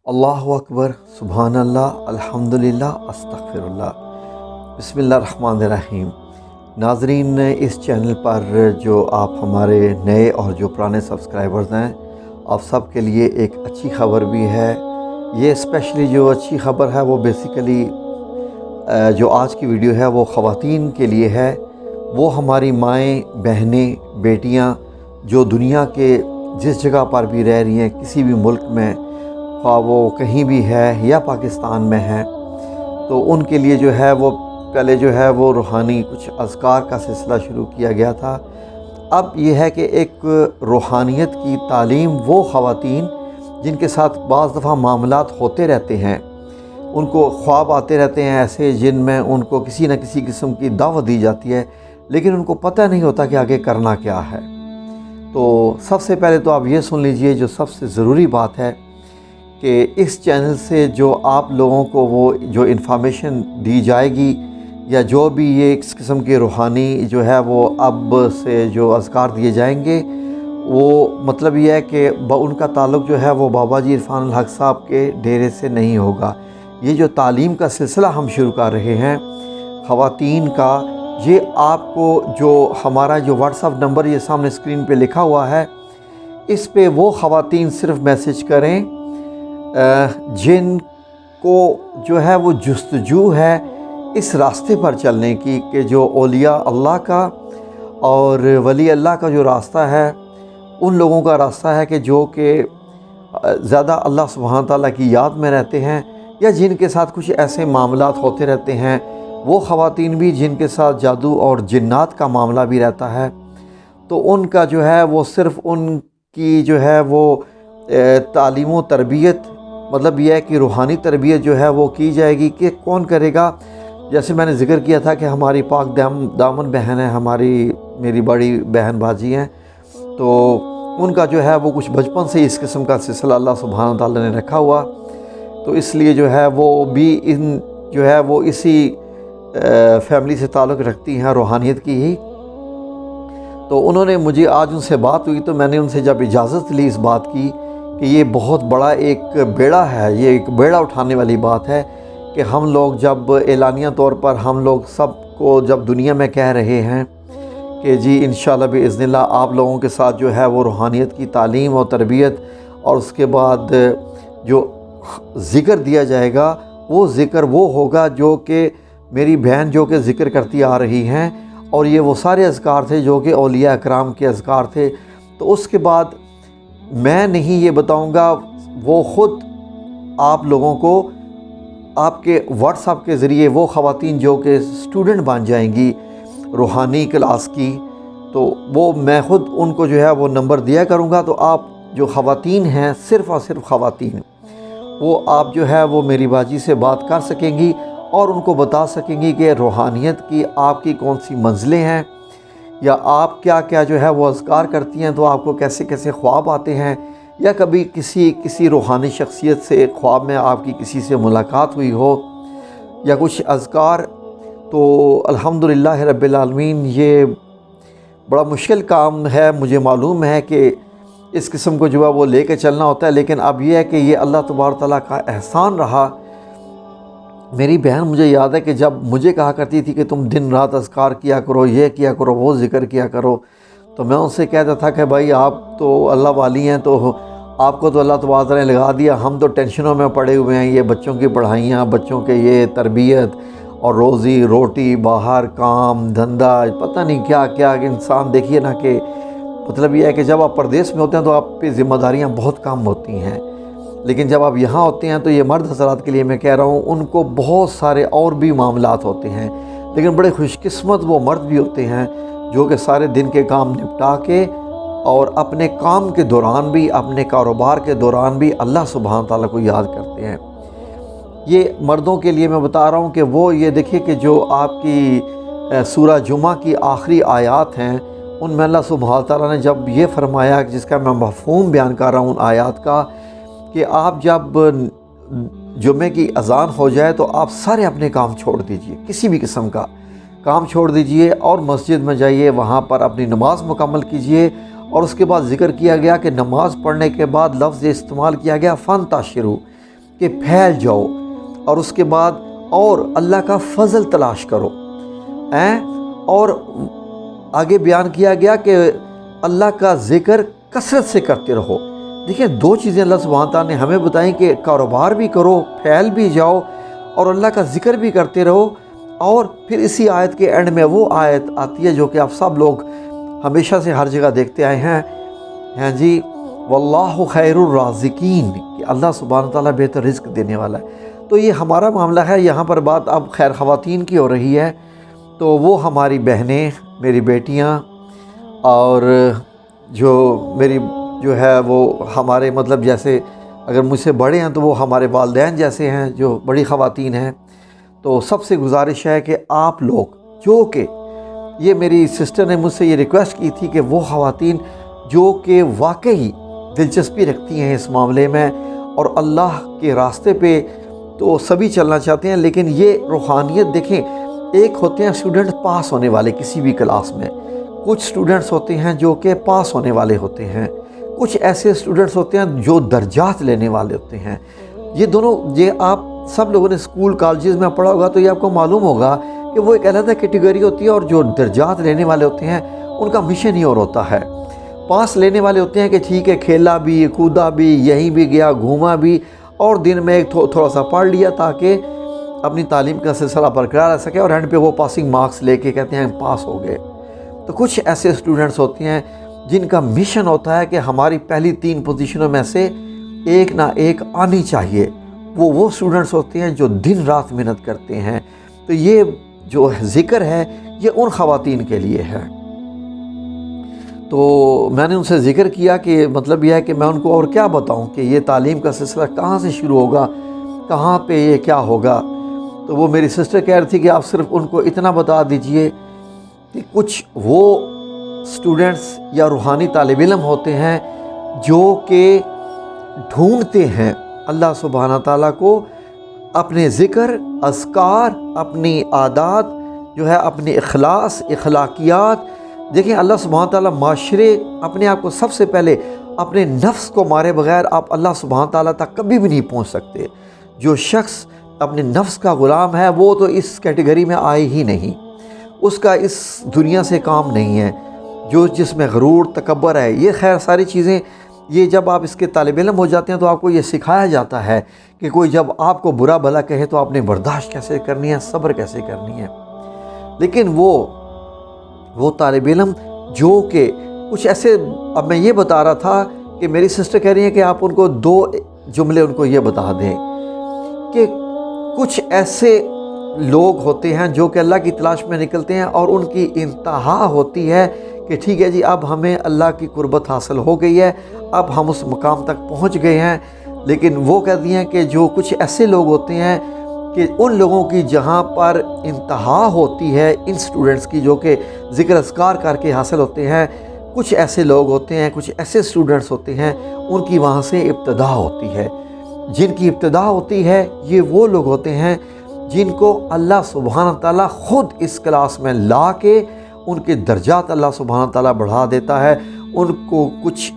اللہ اکبر، سبحان اللہ، الحمدللہ، استغفراللہ، بسم اللہ الرحمن الرحیم۔ ناظرین، اس چینل پر جو آپ ہمارے نئے اور جو پرانے سبسکرائبرز ہیں، آپ سب کے لیے ایک اچھی خبر بھی ہے۔ یہ اسپیشلی جو اچھی خبر ہے وہ بیسیکلی جو آج کی ویڈیو ہے وہ خواتین کے لیے ہے۔ وہ ہماری مائیں، بہنیں، بیٹیاں جو دنیا کے جس جگہ پر بھی رہ رہی ہیں، کسی بھی ملک میں، خواہ وہ کہیں بھی ہے یا پاکستان میں ہے، تو ان کے لیے جو ہے وہ پہلے جو ہے وہ روحانی کچھ اذکار کا سلسلہ شروع کیا گیا تھا۔ اب یہ ہے کہ ایک روحانیت کی تعلیم وہ خواتین جن کے ساتھ بعض دفعہ معاملات ہوتے رہتے ہیں، ان کو خواب آتے رہتے ہیں ایسے جن میں ان کو کسی نہ کسی قسم کی دعوت دی جاتی ہے، لیکن ان کو پتہ نہیں ہوتا کہ آگے کرنا کیا ہے۔ تو سب سے پہلے تو آپ یہ سن لیجئے، جو سب سے ضروری بات ہے کہ اس چینل سے جو آپ لوگوں کو وہ جو انفارمیشن دی جائے گی یا جو بھی یہ اس قسم کے روحانی جو ہے وہ اب سے جو اذکار دیے جائیں گے، وہ مطلب یہ ہے کہ ان کا تعلق جو ہے وہ بابا جی عرفان الحق صاحب کے ڈیرے سے نہیں ہوگا۔ یہ جو تعلیم کا سلسلہ ہم شروع کر رہے ہیں خواتین کا، یہ آپ کو جو ہمارا جو واٹس ایپ نمبر یہ سامنے اسکرین پہ لکھا ہوا ہے، اس پہ وہ خواتین صرف میسج کریں جن کو جو ہے وہ جستجو ہے اس راستے پر چلنے کی، کہ جو اولیاء اللہ کا اور ولی اللہ کا جو راستہ ہے، ان لوگوں کا راستہ ہے کہ جو کہ زیادہ اللہ سبحانہ تعالیٰ کی یاد میں رہتے ہیں، یا جن کے ساتھ کچھ ایسے معاملات ہوتے رہتے ہیں، وہ خواتین بھی جن کے ساتھ جادو اور جنات کا معاملہ بھی رہتا ہے، تو ان کا جو ہے وہ صرف ان کی جو ہے وہ تعلیم و تربیت، مطلب یہ ہے کہ روحانی تربیت جو ہے وہ کی جائے گی۔ کہ کون کرے گا؟ جیسے میں نے ذکر کیا تھا کہ ہماری پاک دامن بہن ہے، میری بڑی بہن باجی ہیں، تو ان کا جو ہے وہ کچھ بچپن سے اس قسم کا سلسلہ اللہ سبحانہ تعالیٰ نے رکھا ہوا، تو اس لیے جو ہے وہ بھی جو ہے وہ اسی فیملی سے تعلق رکھتی ہیں، روحانیت کی ہی۔ تو انہوں نے مجھے آج ان سے بات ہوئی تو میں نے ان سے جب اجازت لی اس بات کی کہ یہ بہت بڑا ایک بیڑا ہے، یہ ایک بیڑا اٹھانے والی بات ہے کہ ہم لوگ جب اعلانیہ طور پر ہم لوگ سب کو جب دنیا میں کہہ رہے ہیں کہ جی انشاءاللہ باذن اللہ آپ لوگوں کے ساتھ جو ہے وہ روحانیت کی تعلیم اور تربیت، اور اس کے بعد جو ذکر دیا جائے گا وہ ذکر وہ ہوگا جو کہ میری بہن جو کہ ذکر کرتی آ رہی ہیں، اور یہ وہ سارے اذکار تھے جو کہ اولیاء اکرام کے اذکار تھے۔ تو اس کے بعد میں نہیں یہ بتاؤں گا، وہ خود آپ لوگوں کو آپ کے واٹس ایپ کے ذریعے وہ خواتین جو کہ اسٹوڈنٹ بن جائیں گی روحانی کلاس کی، تو وہ میں خود ان کو جو ہے وہ نمبر دیا کروں گا، تو آپ جو خواتین ہیں، صرف اور صرف خواتین، وہ آپ جو ہے وہ میری باجی سے بات کر سکیں گی اور ان کو بتا سکیں گی کہ روحانیت کی آپ کی کون سی منزلیں ہیں، یا آپ کیا کیا جو ہے وہ اذکار کرتی ہیں، تو آپ کو کیسے کیسے خواب آتے ہیں، یا کبھی کسی روحانی شخصیت سے خواب میں آپ کی کسی سے ملاقات ہوئی ہو، یا کچھ اذکار۔ تو الحمدللہ رب العالمین، یہ بڑا مشکل کام ہے، مجھے معلوم ہے کہ اس قسم کو جو ہے وہ لے کے چلنا ہوتا ہے، لیکن اب یہ ہے کہ یہ اللہ تبارک تعالیٰ کا احسان رہا۔ میری بہن مجھے یاد ہے کہ جب مجھے کہا کرتی تھی کہ تم دن رات اذکار کیا کرو، یہ کیا کرو، وہ ذکر کیا کرو، تو میں ان سے کہتا تھا کہ بھائی آپ تو اللہ والی ہیں، تو آپ کو تو اللہ تبارک تعالیٰ نے لگا دیا، ہم تو ٹینشنوں میں پڑے ہوئے ہیں، یہ بچوں کی پڑھائیاں، بچوں کے یہ تربیت اور روزی روٹی، باہر کام دھندا، پتہ نہیں کیا کیا، کہ انسان دیکھیے نا کہ مطلب یہ ہے کہ جب آپ پردیس میں ہوتے ہیں تو آپ پہ ذمہ داریاں بہت کم ہوتی ہیں، لیکن جب آپ یہاں ہوتے ہیں تو یہ مرد حضرات کے لیے میں کہہ رہا ہوں، ان کو بہت سارے اور بھی معاملات ہوتے ہیں، لیکن بڑے خوش قسمت وہ مرد بھی ہوتے ہیں جو کہ سارے دن کے کام نپٹا کے اور اپنے کام کے دوران بھی، اپنے کاروبار کے دوران بھی اللہ سبحانہ تعالیٰ کو یاد کرتے ہیں۔ یہ مردوں کے لیے میں بتا رہا ہوں کہ وہ یہ دیکھیے کہ جو آپ کی سورہ جمعہ کی آخری آیات ہیں، ان میں اللہ سبحانہ تعالیٰ نے جب یہ فرمایا، جس کا میں مفہوم بیان کر رہا ہوں ان آیات کا، کہ آپ جب جمعے کی اذان ہو جائے تو آپ سارے اپنے کام چھوڑ دیجئے، کسی بھی قسم کا کام چھوڑ دیجئے، اور مسجد میں جائیے، وہاں پر اپنی نماز مکمل کیجئے۔ اور اس کے بعد ذکر کیا گیا کہ نماز پڑھنے کے بعد لفظ استعمال کیا گیا فن تاشرو، کہ پھیل جاؤ، اور اس کے بعد اور اللہ کا فضل تلاش کرو، اور آگے بیان کیا گیا کہ اللہ کا ذکر کثرت سے کرتے رہو۔ دیکھیں 2 چیزیں اللہ سبحانہ تعالیٰ نے ہمیں بتائیں کہ کاروبار بھی کرو، پھیل بھی جاؤ، اور اللہ کا ذکر بھی کرتے رہو۔ اور پھر اسی آیت کے اینڈ میں وہ آیت آتی ہے جو کہ آپ سب لوگ ہمیشہ سے ہر جگہ دیکھتے آئے ہیں، ہاں جی، واللہ خیر الرازقین، کہ اللہ سبحانہ تعالیٰ بہتر رزق دینے والا ہے۔ تو یہ ہمارا معاملہ ہے، یہاں پر بات اب خیر خواتین کی ہو رہی ہے، تو وہ ہماری بہنیں، میری بیٹیاں، اور جو میری جو ہے وہ ہمارے مطلب جیسے اگر مجھ سے بڑے ہیں تو وہ ہمارے والدین جیسے ہیں جو بڑی خواتین ہیں۔ تو سب سے گزارش ہے کہ آپ لوگ، جو کہ یہ میری سسٹر نے مجھ سے یہ ریکویسٹ کی تھی کہ وہ خواتین جو کہ واقعی دلچسپی رکھتی ہیں اس معاملے میں اور اللہ کے راستے پہ تو سبھی چلنا چاہتے ہیں، لیکن یہ روحانیت دیکھیں، ایک ہوتے ہیں اسٹوڈنٹ پاس ہونے والے کسی بھی کلاس میں، کچھ اسٹوڈنٹس ہوتے ہیں جو کہ پاس ہونے والے ہوتے ہیں، کچھ ایسے اسٹوڈنٹس ہوتے ہیں جو درجات لینے والے ہوتے ہیں۔ یہ دونوں، یہ آپ سب لوگوں نے اسکول کالجز میں پڑھا ہوگا تو یہ آپ کو معلوم ہوگا کہ وہ ایک علیحدہ کیٹیگری ہوتی ہے، اور جو درجات لینے والے ہوتے ہیں ان کا مشن ہی اور ہوتا ہے۔ پاس لینے والے ہوتے ہیں کہ ٹھیک ہے، کھیلا بھی، کودا بھی، یہیں بھی گیا، گھوما بھی، اور دن میں ایک تھوڑا سا پڑھ لیا تاکہ اپنی تعلیم کا سلسلہ برقرار رہ سکے، اور اینڈ پہ وہ پاسنگ مارکس لے کے کہتے ہیں پاس ہو گئے۔ تو کچھ ایسے اسٹوڈنٹس ہوتے ہیں جن کا مشن ہوتا ہے کہ ہماری پہلی 3 پوزیشنوں میں سے ایک نہ ایک آنی چاہیے۔ وہ اسٹوڈنٹس ہوتے ہیں جو دن رات محنت کرتے ہیں۔ تو یہ جو ذکر ہے یہ ان خواتین کے لیے ہے۔ تو میں نے ان سے ذکر کیا کہ مطلب یہ ہے کہ میں ان کو اور کیا بتاؤں کہ یہ تعلیم کا سلسلہ کہاں سے شروع ہوگا، کہاں پہ یہ کیا ہوگا۔ تو وہ میری سسٹر کہہ رہی تھی کہ آپ صرف ان کو اتنا بتا دیجئے کہ کچھ وہ اسٹوڈنٹس یا روحانی طالب علم ہوتے ہیں جو کہ ڈھونڈتے ہیں اللہ سبحانہ تعالیٰ کو اپنے ذکر، اذکار، اپنی عادات جو ہے، اپنی اخلاقیات۔ دیکھیں اللہ سبحانہ تعالیٰ معاشرے اپنے آپ کو سب سے پہلے اپنے نفس کو مارے بغیر آپ اللہ سبحانہ تعالیٰ تک کبھی بھی نہیں پہنچ سکتے۔ جو شخص اپنے نفس کا غلام ہے وہ تو اس کیٹیگری میں آئے ہی نہیں، اس کا اس دنیا سے کام نہیں ہے۔ جو جس میں غرور، تکبر ہے، یہ خیر ساری چیزیں، یہ جب آپ اس کے طالب علم ہو جاتے ہیں تو آپ کو یہ سکھایا جاتا ہے کہ کوئی جب آپ کو برا بھلا کہے تو آپ نے برداشت کیسے کرنی ہے، صبر کیسے کرنی ہے۔ لیکن وہ طالب علم جو کہ کچھ ایسے، اب میں یہ بتا رہا تھا کہ میری سسٹر کہہ رہی ہیں کہ آپ ان کو 2 جملے ان کو یہ بتا دیں کہ کچھ ایسے لوگ ہوتے ہیں جو کہ اللہ کی تلاش میں نکلتے ہیں اور ان کی انتہا ہوتی ہے کہ ٹھیک ہے جی اب ہمیں اللہ کی قربت حاصل ہو گئی ہے، اب ہم اس مقام تک پہنچ گئے ہیں۔ لیکن وہ کہتی ہیں کہ جو کچھ ایسے لوگ ہوتے ہیں کہ ان لوگوں کی جہاں پر انتہا ہوتی ہے ان سٹوڈنٹس کی جو کہ ذکر اذکار کر کے حاصل ہوتے ہیں، کچھ ایسے لوگ ہوتے ہیں، کچھ ایسے سٹوڈنٹس ہوتے ہیں ان کی وہاں سے ابتدا ہوتی ہے۔ جن کی ابتدا ہوتی ہے یہ وہ لوگ ہوتے ہیں جن کو اللہ سبحانہ تعالیٰ خود اس کلاس میں لا کے ان کے درجات اللہ سبحانہ تعالیٰ بڑھا دیتا ہے، ان کو کچھ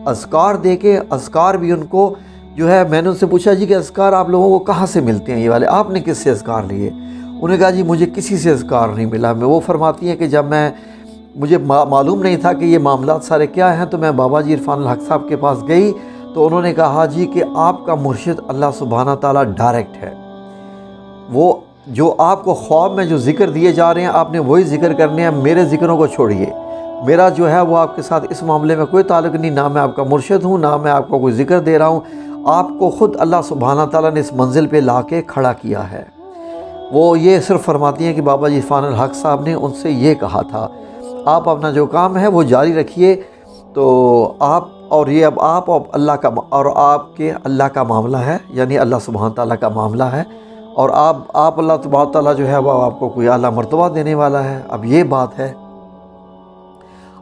اذکار دے کے، اذکار بھی ان کو جو ہے، میں نے ان سے پوچھا جی کہ اذکار آپ لوگوں کو کہاں سے ملتے ہیں، یہ والے آپ نے کس سے اذکار لیے؟ انہوں نے کہا جی مجھے کسی سے اذکار نہیں ملا۔ وہ فرماتی ہیں کہ جب مجھے معلوم نہیں تھا کہ یہ معاملات سارے کیا ہیں تو میں بابا جی عرفان الحق صاحب کے پاس گئی تو انہوں نے کہا جی کہ آپ کا مرشد اللہ سبحانہ تعالیٰ ڈائریکٹ ہے، وہ جو آپ کو خواب میں جو ذکر دیے جا رہے ہیں آپ نے وہی ذکر کرنے ہیں، میرے ذکروں کو چھوڑیے، میرا جو ہے وہ آپ کے ساتھ اس معاملے میں کوئی تعلق نہیں، نہ میں آپ کا مرشد ہوں نہ میں آپ کو کوئی ذکر دے رہا ہوں، آپ کو خود اللہ سبحانہ تعالیٰ نے اس منزل پہ لا کے کھڑا کیا ہے۔ وہ یہ صرف فرماتی ہیں کہ بابا جی عرفان الحق صاحب نے ان سے یہ کہا تھا آپ اپنا جو کام ہے وہ جاری رکھیے، تو آپ اور یہ اب آپ اور اللہ کا اور آپ کے اللہ کا معاملہ ہے، یعنی اللہ سبحانہ تعالیٰ کا معاملہ ہے، اور آپ اللہ تبارک تعالیٰ جو ہے وہ آپ کو کوئی اعلیٰ مرتبہ دینے والا ہے۔ اب یہ بات ہے،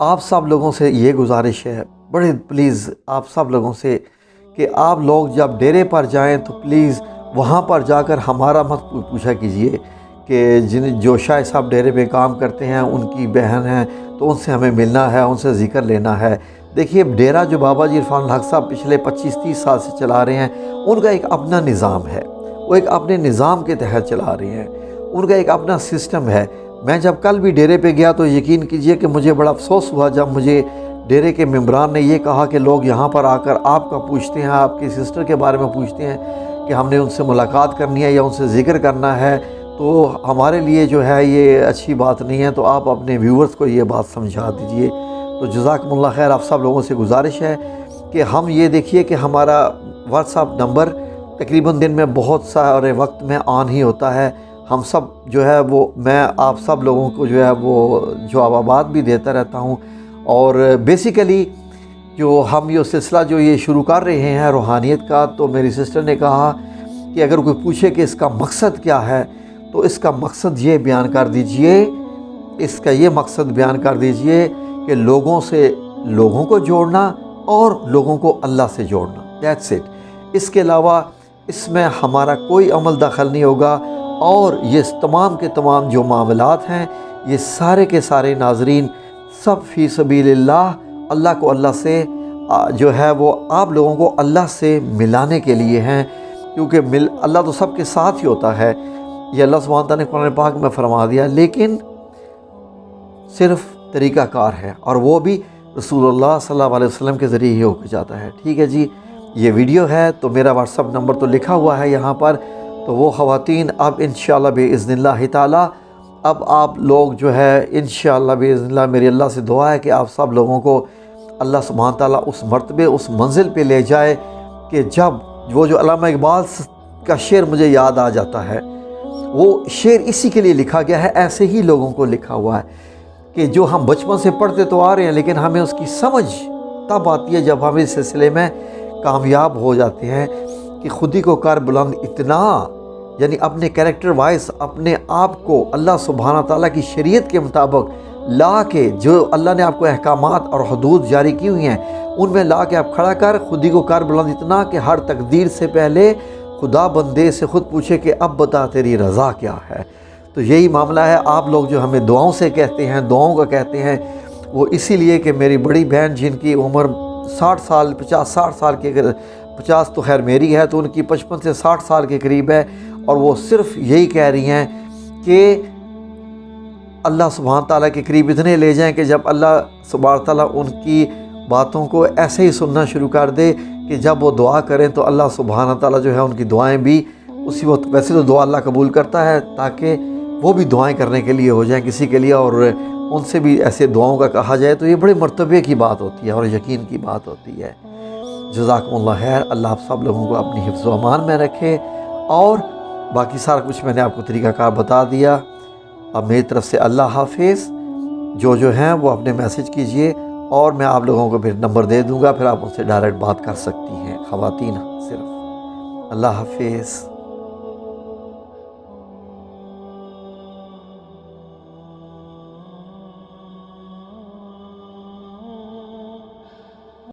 آپ سب لوگوں سے یہ گزارش ہے، بڑے پلیز آپ سب لوگوں سے کہ آپ لوگ جب ڈیرے پر جائیں تو پلیز وہاں پر جا کر ہمارا مت پوچھا کیجئے کہ جو شاہ صاحب ڈیرے پہ کام کرتے ہیں ان کی بہن ہیں تو ان سے ہمیں ملنا ہے، ان سے ذکر لینا ہے۔ دیکھیے ڈیرا جو بابا جی عرفان الحق صاحب پچھلے 25-30 سال سے چلا رہے ہیں، ان کا ایک اپنا نظام ہے، وہ ایک اپنے نظام کے تحت چلا رہے ہیں، ان کا ایک اپنا سسٹم ہے۔ میں جب کل بھی ڈیرے پہ گیا تو یقین کیجئے کہ مجھے بڑا افسوس ہوا جب مجھے ڈیرے کے ممبران نے یہ کہا کہ لوگ یہاں پر آ کر آپ کا پوچھتے ہیں، آپ کی سسٹر کے بارے میں پوچھتے ہیں کہ ہم نے ان سے ملاقات کرنی ہے یا ان سے ذکر کرنا ہے، تو ہمارے لیے جو ہے یہ اچھی بات نہیں ہے، تو آپ اپنے ویورز کو یہ بات سمجھا دیجئے۔ تو جزاکم اللہ خیر، آپ سب لوگوں سے گزارش ہے کہ ہم یہ دیکھیے کہ ہمارا واٹس ایپ نمبر تقریباً دن میں بہت سارے وقت میں آن ہی ہوتا ہے، ہم سب جو ہے وہ میں آپ سب لوگوں کو جو ہے وہ جوابات بھی دیتا رہتا ہوں۔ اور بیسیکلی جو ہم یہ سلسلہ جو یہ شروع کر رہے ہیں روحانیت کا، تو میری سسٹر نے کہا کہ اگر کوئی پوچھے کہ اس کا مقصد کیا ہے تو اس کا مقصد یہ بیان کر دیجئے، اس کا یہ مقصد بیان کر دیجئے کہ لوگوں سے لوگوں کو جوڑنا اور لوگوں کو اللہ سے جوڑنا، دیٹس اٹ۔ اس کے علاوہ اس میں ہمارا کوئی عمل دخل نہیں ہوگا، اور یہ تمام کے تمام جو معاملات ہیں یہ سارے کے سارے ناظرین سب فی سبیل اللہ، اللہ کو اللہ سے جو ہے وہ آپ لوگوں کو اللہ سے ملانے کے لیے ہیں، کیونکہ اللہ تو سب کے ساتھ ہی ہوتا ہے، یہ اللہ سبحانہ تعالیٰ نے قرآن پاک میں فرما دیا، لیکن صرف طریقہ کار ہے، اور وہ بھی رسول اللہ صلی اللہ علیہ وسلم کے ذریعے ہی ہو کے جاتا ہے۔ ٹھیک ہے جی، یہ ویڈیو ہے تو میرا واٹس ایپ نمبر تو لکھا ہوا ہے یہاں پر، تو وہ خواتین اب انشاءاللہ باذن اللہ تعالی اب آپ لوگ جو ہے انشاءاللہ باذن اللہ، میری اللہ سے دعا ہے کہ آپ سب لوگوں کو اللہ سبحانہ تعالیٰ اس مرتبے اس منزل پہ لے جائے کہ جب وہ جو علامہ اقبال کا شعر مجھے یاد آ جاتا ہے، وہ شعر اسی کے لیے لکھا گیا ہے، ایسے ہی لوگوں کو لکھا ہوا ہے کہ جو ہم بچپن سے پڑھتے تو آ رہے ہیں، لیکن ہمیں اس کی سمجھ تب آتی ہے جب ہم اس سلسلے میں کامیاب ہو جاتے ہیں کہ خودی کو کر بلند اتنا، یعنی اپنے کریکٹر وائز اپنے آپ کو اللہ سبحانہ تعالیٰ کی شریعت کے مطابق لا کے، جو اللہ نے آپ کو احکامات اور حدود جاری کی ہوئی ہیں ان میں لا کے آپ کھڑا کر خودی کو کر بلند اتنا کہ ہر تقدیر سے پہلے خدا بندے سے خود پوچھے کہ اب بتا تیری رضا کیا ہے۔ تو یہی معاملہ ہے، آپ لوگ جو ہمیں دعاؤں سے کہتے ہیں، دعاؤں کا کہتے ہیں، وہ اسی لیے کہ میری بڑی بہن جن کی عمر 60 سال 50-60 سال کے 50 تو خیر میری ہے، تو ان کی 55 سے 60 سال کے قریب ہے، اور وہ صرف یہی کہہ رہی ہیں کہ اللہ سبحانہ تعالیٰ کے قریب اتنے لے جائیں کہ جب اللہ سبحانہ تعالیٰ ان کی باتوں کو ایسے ہی سننا شروع کر دے کہ جب وہ دعا کریں تو اللہ سبحانہ تعالیٰ جو ہے ان کی دعائیں بھی اسی وقت، ویسے تو دعا اللہ قبول کرتا ہے تاکہ وہ بھی دعائیں کرنے کے لیے ہو جائیں کسی کے لیے، اور ان سے بھی ایسے دعاؤں کا کہا جائے، تو یہ بڑے مرتبے کی بات ہوتی ہے اور یقین کی بات ہوتی ہے۔ جزاکم اللہ خیر، اللہ آپ سب لوگوں کو اپنی حفظ و امان میں رکھے، اور باقی سارا کچھ میں نے آپ کو طریقہ کار بتا دیا۔ اب میری طرف سے اللہ حافظ، جو ہیں وہ اپنے میسج کیجئے، اور میں آپ لوگوں کو پھر نمبر دے دوں گا، پھر آپ ان سے ڈائریکٹ بات کر سکتی ہیں، خواتین صرف۔ اللہ حافظ۔